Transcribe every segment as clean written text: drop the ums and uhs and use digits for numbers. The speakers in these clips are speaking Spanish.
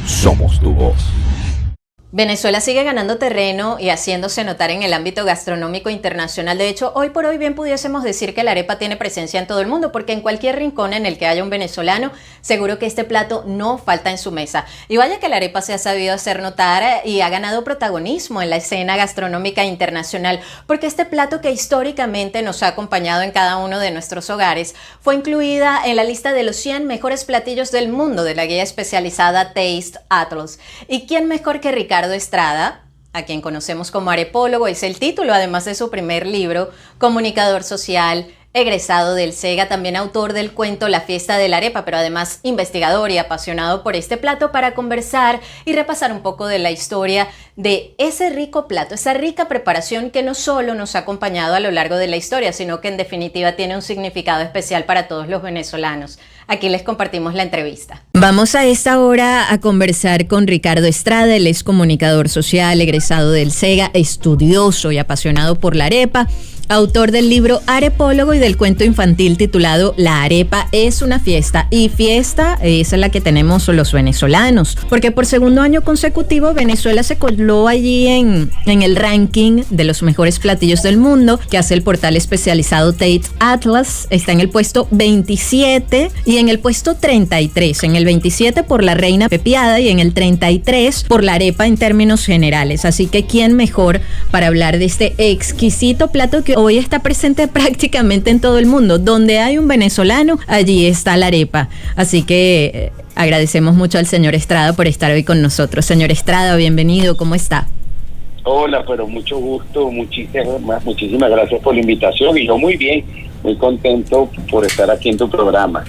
somos tu voz. Venezuela sigue ganando terreno y haciéndose notar en el ámbito gastronómico internacional. De hecho, hoy por hoy bien pudiésemos decir que la arepa tiene presencia en todo el mundo, porque en cualquier rincón en el que haya un venezolano, seguro que este plato no falta en su mesa. Y vaya que la arepa se ha sabido hacer notar y ha ganado protagonismo en la escena gastronómica internacional, porque este plato que históricamente nos ha acompañado en cada uno de nuestros hogares, fue incluida en la lista de los 100 mejores platillos del mundo de la guía especializada Taste Atlas. ¿Y quién mejor que Ricardo Estrada, a quien conocemos como arepólogo? Es el título, además de su primer libro, comunicador social, egresado del SEGA, también autor del cuento La fiesta de la arepa, pero además investigador y apasionado por este plato, para conversar y repasar un poco de la historia de ese rico plato, esa rica preparación que no solo nos ha acompañado a lo largo de la historia, sino que en definitiva tiene un significado especial para todos los venezolanos. Aquí les compartimos la entrevista. Vamos a esta hora a conversar con Ricardo Estrada. Él es comunicador social, egresado del SEGA, estudioso y apasionado por la arepa, autor del libro Arepólogo y del cuento infantil titulado La arepa es una fiesta. Y fiesta es la que tenemos los venezolanos, porque por segundo año consecutivo Venezuela se coló allí en el ranking de los mejores platillos del mundo que hace el portal especializado Taste Atlas. Está en el puesto 27 y en el puesto 33. En el 27 por la reina pepiada y en el 33 por la arepa en términos generales. Así que ¿quién mejor para hablar de este exquisito plato que hoy está presente prácticamente en todo el mundo? Donde hay un venezolano, allí está la arepa. Así que agradecemos mucho al señor Estrada por estar hoy con nosotros. Señor Estrada, bienvenido, ¿cómo está? Hola, pero mucho gusto, muchísimas gracias por la invitación y yo muy bien, muy contento por estar aquí en tu programa.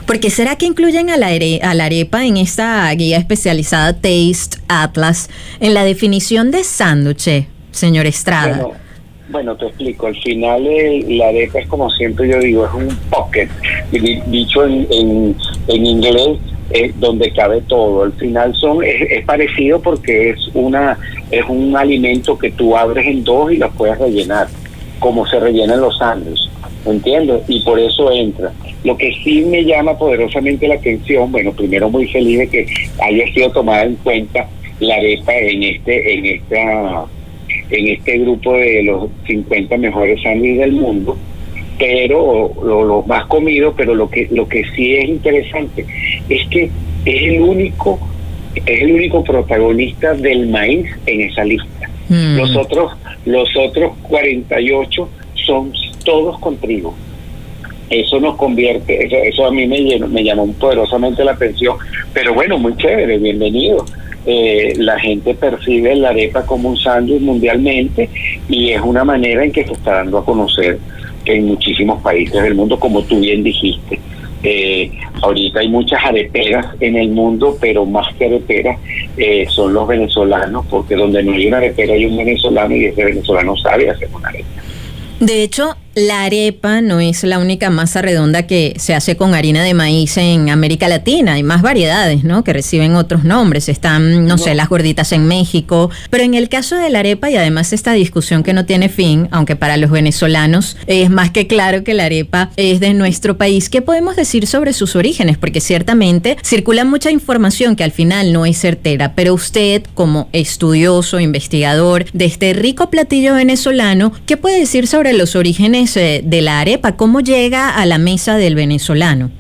¿Por qué será que incluyen a la arepa en esta guía especializada Taste Atlas en la definición de sándwich, señor Estrada? Bueno, te explico. Al final la arepa es, como siempre yo digo, es un pocket, dicho en inglés, donde cabe todo. Al final es parecido porque es un alimento que tú abres en dos y lo puedes rellenar, como se rellenan los sándwiches, ¿entiendes? Y por eso entra. Lo que sí me llama poderosamente la atención, bueno, primero muy feliz de que haya sido tomada en cuenta la arepa en este grupo de los 50 mejores sándwiches del mundo, pero lo más comido, pero lo que sí es interesante es que es el único protagonista del maíz en esa lista. Los otros 48 son todos con trigo. Eso nos convierte, eso a mí me llamó poderosamente la atención, pero bueno, muy chévere, bienvenido. La gente percibe la arepa como un sándwich mundialmente y es una manera en que se está dando a conocer en muchísimos países del mundo, como tú bien dijiste. Ahorita hay muchas areperas en el mundo, pero más que areperas son los venezolanos, porque donde no hay una arepera hay un venezolano y ese venezolano sabe hacer una arepa. De hecho, la arepa no es la única masa redonda que se hace con harina de maíz en América Latina. Hay más variedades, ¿no?, que reciben otros nombres. Están, no sé, las gorditas en México. Pero en el caso de la arepa, y además esta discusión que no tiene fin, aunque para los venezolanos es más que claro que la arepa es de nuestro país, ¿qué podemos decir sobre sus orígenes? Porque ciertamente circula mucha información que al final no es certera. Pero usted, como estudioso, investigador de este rico platillo venezolano, ¿qué puede decir sobre los orígenes de la arepa? ¿Cómo llega a la mesa del venezolano?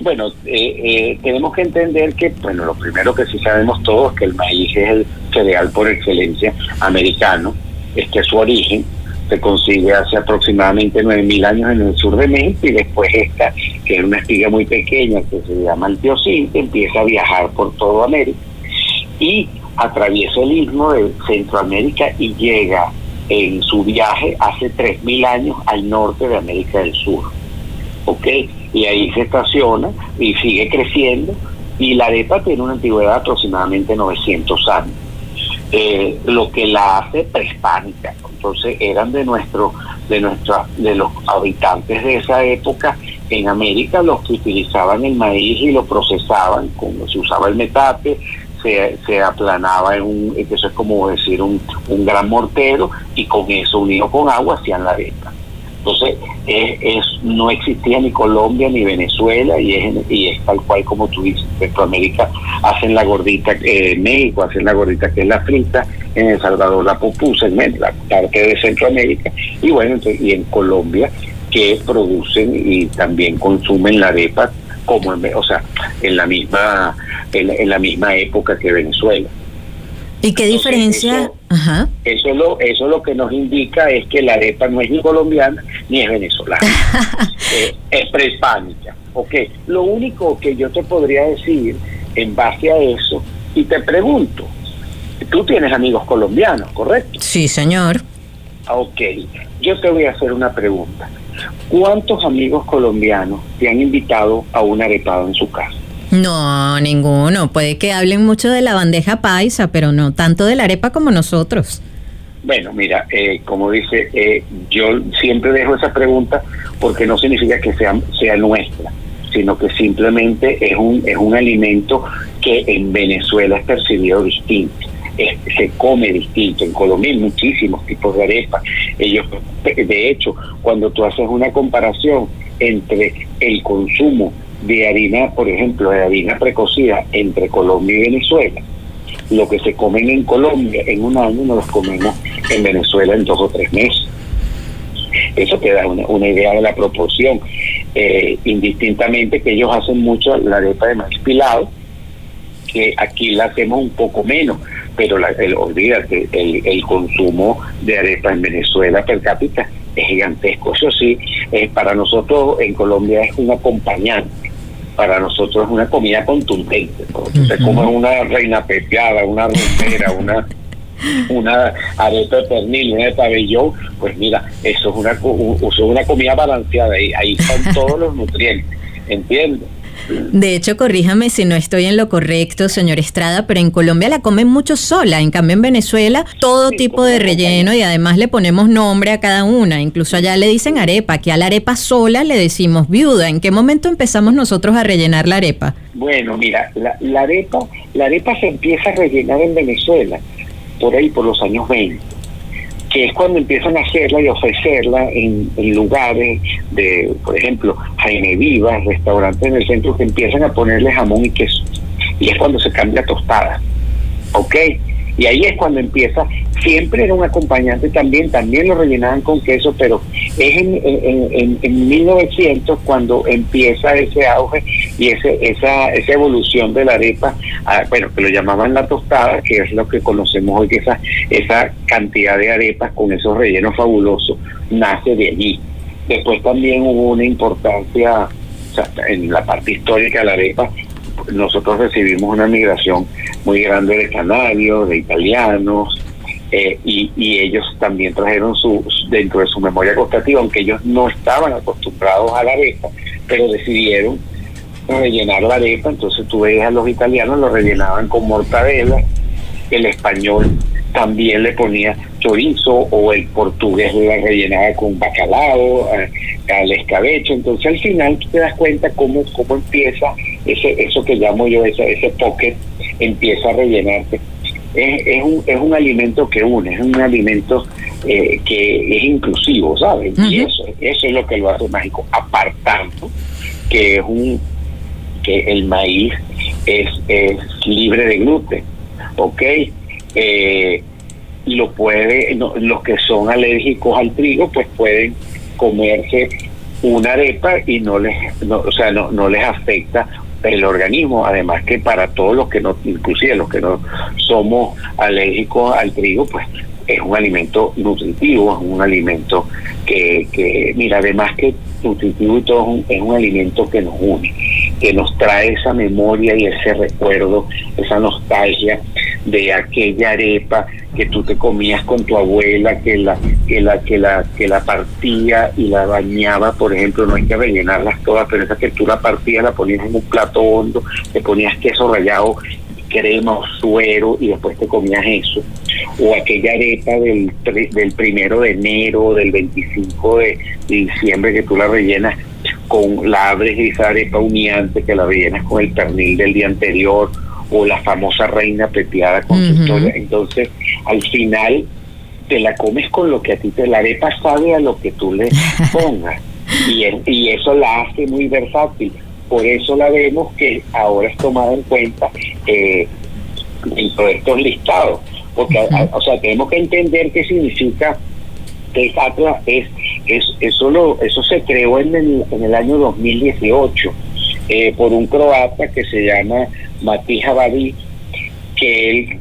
Bueno, tenemos que entender que, bueno, lo primero que sí sabemos todos, que el maíz es el cereal por excelencia americano, que su origen se consigue hace aproximadamente 9.000 años en el sur de México, y después esta, que es una espiga muy pequeña que se llama el teocinte, empieza a viajar por toda América y atraviesa el istmo de Centroamérica y llega en su viaje hace 3.000 años al norte de América del Sur, ¿ok? Y ahí se estaciona y sigue creciendo, y la arepa tiene una antigüedad de aproximadamente 900 años, lo que la hace prehispánica. Entonces eran de los habitantes de esa época en América los que utilizaban el maíz y lo procesaban, como se usaba el metate, se aplanaba eso es como decir un gran mortero, y con eso unido con agua hacían la arepa. Entonces, no existía ni Colombia ni Venezuela, y es tal cual como tú dices. Centroamérica hacen la gordita, México hacen la gordita, que es la frita, en El Salvador la pupusa, en la parte de Centroamérica, y bueno, entonces, y en Colombia, que producen y también consumen la arepa, como o sea, en la misma época que Venezuela. ¿Y qué diferencia? Eso es lo que nos indica, es que la arepa no es ni colombiana ni es venezolana. Es prehispánica. Okay. Lo único que yo te podría decir en base a eso, y te pregunto, tú tienes amigos colombianos, ¿correcto? Sí, señor. Ok, yo te voy a hacer una pregunta. ¿Cuántos amigos colombianos te han invitado a un arepado en su casa? No, ninguno. Puede que hablen mucho de la bandeja paisa, pero no tanto de la arepa como nosotros. Bueno, mira, como dice, yo siempre dejo esa pregunta porque no significa que sea nuestra, sino que simplemente es un alimento que en Venezuela es percibido distinto. Se come distinto. En Colombia hay muchísimos tipos de arepa. De hecho, cuando tú haces una comparación entre el consumo de harina, por ejemplo, de harina precocida entre Colombia y Venezuela, lo que se comen en Colombia en un año no los comemos en Venezuela en 2 o 3 meses. Eso te da una idea de la proporción. Indistintamente que ellos hacen mucho la arepa de maíz pilado, que aquí la hacemos un poco menos, pero olvídate, el consumo de arepa en Venezuela per cápita es gigantesco. Eso sí, para nosotros en Colombia es un acompañante, para nosotros es una comida contundente. Se come una reina pepiada, una rumbera, una arepa de pernil, una de pabellón, pues mira, eso es una comida balanceada, y ahí están todos los nutrientes, ¿entiendes? De hecho, corríjame si no estoy en lo correcto, señor Estrada, pero en Colombia la comen mucho sola. En cambio, en Venezuela, todo tipo de relleno, y además le ponemos nombre a cada una. Incluso allá le dicen arepa. Aquí a la arepa sola le decimos viuda. ¿En qué momento empezamos nosotros a rellenar la arepa? Bueno, mira, la arepa se empieza a rellenar en Venezuela por ahí, por los años 20, que es cuando empiezan a hacerla y ofrecerla en lugares de, por ejemplo, Jaime Vivas, restaurantes en el centro, que empiezan a ponerle jamón y queso. Y es cuando se cambia a tostada. ¿Ok? Y ahí es cuando empieza. Siempre era un acompañante también lo rellenaban con queso, pero es en 1900 cuando empieza ese auge y esa evolución de la arepa, que lo llamaban la tostada, que es lo que conocemos hoy, que esa cantidad de arepas con esos rellenos fabulosos nace de allí. Después también hubo una importancia, o sea, en la parte histórica de la arepa. Nosotros recibimos una migración muy grande de canarios, de italianos, y ellos también trajeron dentro de su memoria gustativa, aunque ellos no estaban acostumbrados a la arepa, pero decidieron rellenar la arepa. Entonces tú ves a los italianos, lo rellenaban con mortadela, el español también le ponía chorizo, o el portugués la rellenaba con bacalao, al escabeche. Entonces al final tú te das cuenta cómo empieza eso que llamo yo, ese pocket empieza a rellenarse. Es un alimento que une, es un alimento que es inclusivo, ¿sabes? Uh-huh. Y eso es lo que lo hace mágico, apartando que el maíz es libre de gluten, ¿ok? Los que son alérgicos al trigo, pues pueden comerse una arepa y no les afecta el organismo. Además que para todos los que no, inclusive los que no somos alérgicos al trigo, pues es un alimento nutritivo, es un alimento que mira, además que nutritivo y todo, es un alimento que nos une, que nos trae esa memoria y ese recuerdo, esa nostalgia de aquella arepa que tú te comías con tu abuela, que la partía y la bañaba. Por ejemplo, no hay que rellenarlas todas, pero esa que tú la partías, la ponías en un plato hondo, le ponías queso rallado, crema o suero, y después te comías eso. O aquella arepa del 1 de enero, del 25 de diciembre, que tú la rellenas la abres, esa arepa humeante que la rellenas con el pernil del día anterior, o la famosa reina pepiada con su historia. Entonces, al final, te la comes con lo que a ti la arepa sabe a lo que tú le pongas. Y eso la hace muy versátil. Por eso la vemos que ahora es tomada en cuenta dentro de estos listados. Porque, o sea, tenemos que entender qué significa que Atlas eso se creó en el año 2018 por un croata que se llama Matija Badi, que él,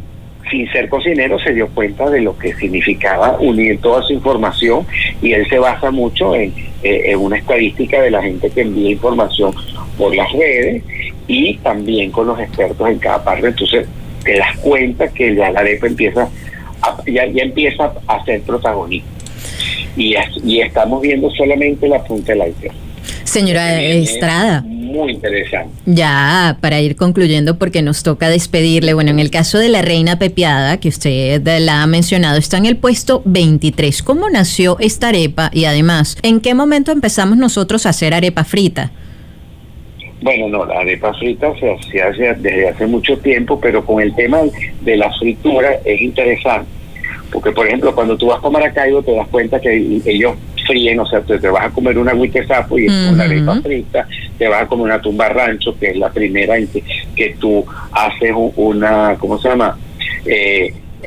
sin ser cocinero, se dio cuenta de lo que significaba unir toda su información, y él se basa mucho en una estadística de la gente que envía información por las redes y también con los expertos en cada parte. Entonces te das cuenta que ya la arepa ya empieza a ser protagonista, y estamos viendo solamente la punta del iceberg. Señora Estrada, muy interesante. Ya para ir concluyendo, porque nos toca despedirle, bueno, en el caso de la reina pepiada, que usted la ha mencionado, está en el puesto 23. ¿Cómo nació esta arepa? Y además, ¿en qué momento empezamos nosotros a hacer arepa frita? Bueno, no, la arepa frita se hace desde hace mucho tiempo, pero con el tema de la fritura es interesante, porque por ejemplo cuando tú vas a Maracaibo te das cuenta que ellos fríen, o sea, te vas a comer una huitesapo y es una arepa frita, te vas a comer una tumba rancho, que es la primera en que tú haces una, ¿cómo se llama?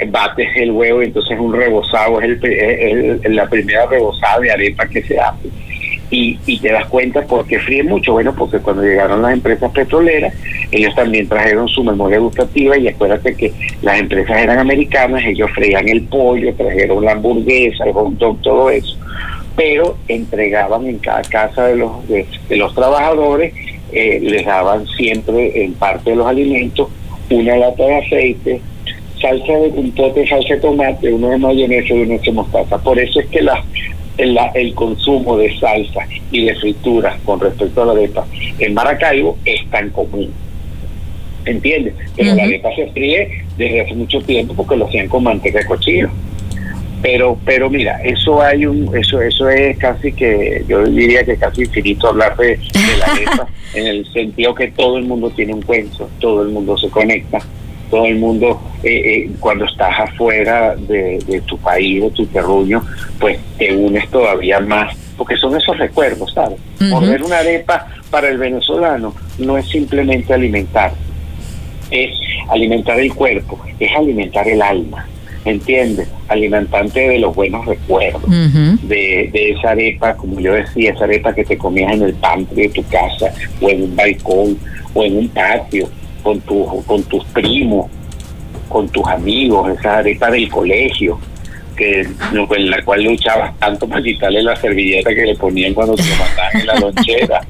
Bates el huevo y entonces un rebozado, es la primera rebozada de arepa que se hace. Y te das cuenta por qué fríen mucho. Bueno, porque cuando llegaron las empresas petroleras, ellos también trajeron su memoria gustativa, y acuérdate que las empresas eran americanas, ellos freían el pollo, trajeron la hamburguesa, el hot dog, todo eso, pero entregaban en cada casa de los trabajadores, les daban siempre en parte de los alimentos una lata de aceite, salsa de un pote de salsa de tomate, uno de mayonesa y uno de mostaza. Por eso es que el consumo de salsa y de frituras con respecto a la arepa en Maracaibo es tan común, ¿entiendes? Pero la arepa se fríe desde hace mucho tiempo porque lo hacían con manteca de cochino. Pero mira, eso es casi que, yo diría que casi infinito hablar de la arepa, en el sentido que todo el mundo tiene un cuento, todo el mundo se conecta, todo el mundo, cuando estás afuera de tu país, de tu terruño, pues te unes todavía más, porque son esos recuerdos, ¿sabes? Morder una arepa para el venezolano no es simplemente alimentar, es alimentar el cuerpo, es alimentar el alma, ¿entiendes? Alimentante de los buenos recuerdos, de esa arepa, como yo decía, esa arepa que te comías en el pantry de tu casa, o en un balcón, o en un patio, con tus primos, con tus amigos, esa arepa del colegio, en la cual luchabas tanto para quitarle la servilleta que le ponían cuando te lo mandaban en la lonchera,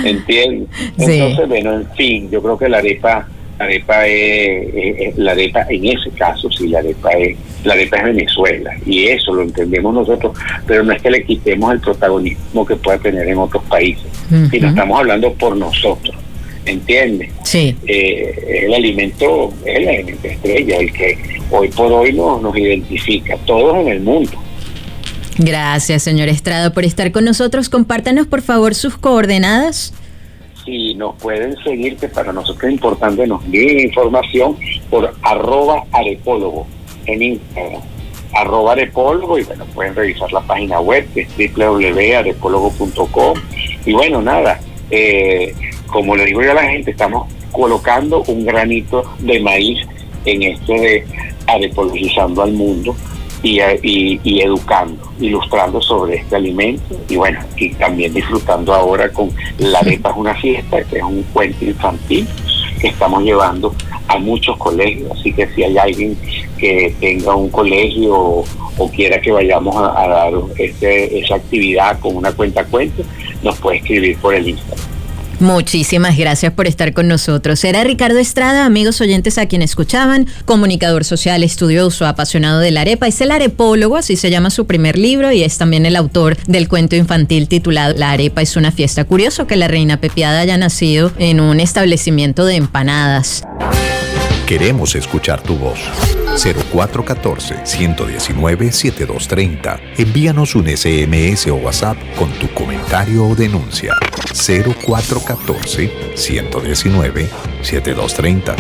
¿entiendes? Sí. Entonces, bueno, en fin, yo creo que la arepa es la arepa en ese caso, sí, la arepa es Venezuela, y eso lo entendemos nosotros, pero no es que le quitemos el protagonismo que pueda tener en otros países, sino estamos hablando por nosotros, ¿entiendes? Sí. Es el alimento estrella, el que hoy por hoy nos identifica, todos en el mundo. Gracias, señor Estrada, por estar con nosotros. Compártanos, por favor, sus coordenadas. Sí, nos pueden seguir, que para nosotros es importante, nos envíen información por @arepólogo en Instagram, @arepólogo, y bueno, pueden revisar la página web, que es www.arepólogo.com. Y bueno, nada, como le digo yo a la gente, estamos colocando un granito de maíz en esto de arepologizando al mundo y educando, ilustrando sobre este alimento, y bueno, y también disfrutando ahora con La Arepa es una fiesta, que es un cuento infantil que estamos llevando a muchos colegios, así que si hay alguien que tenga un colegio o quiera que vayamos a dar esa actividad con una cuentacuentos, nos puede escribir por el Instagram. Muchísimas gracias por estar con nosotros. Era Ricardo Estrada, amigos oyentes a quien escuchaban, comunicador social, estudioso, apasionado de la arepa. Es el arepólogo, así se llama su primer libro, y es también el autor del cuento infantil titulado La Arepa es una fiesta. Curioso que la reina pepiada haya nacido en un establecimiento de empanadas. Queremos escuchar tu voz. 0414-119-7230. Envíanos un SMS o WhatsApp con tu comentario o denuncia. 0414-119-7230.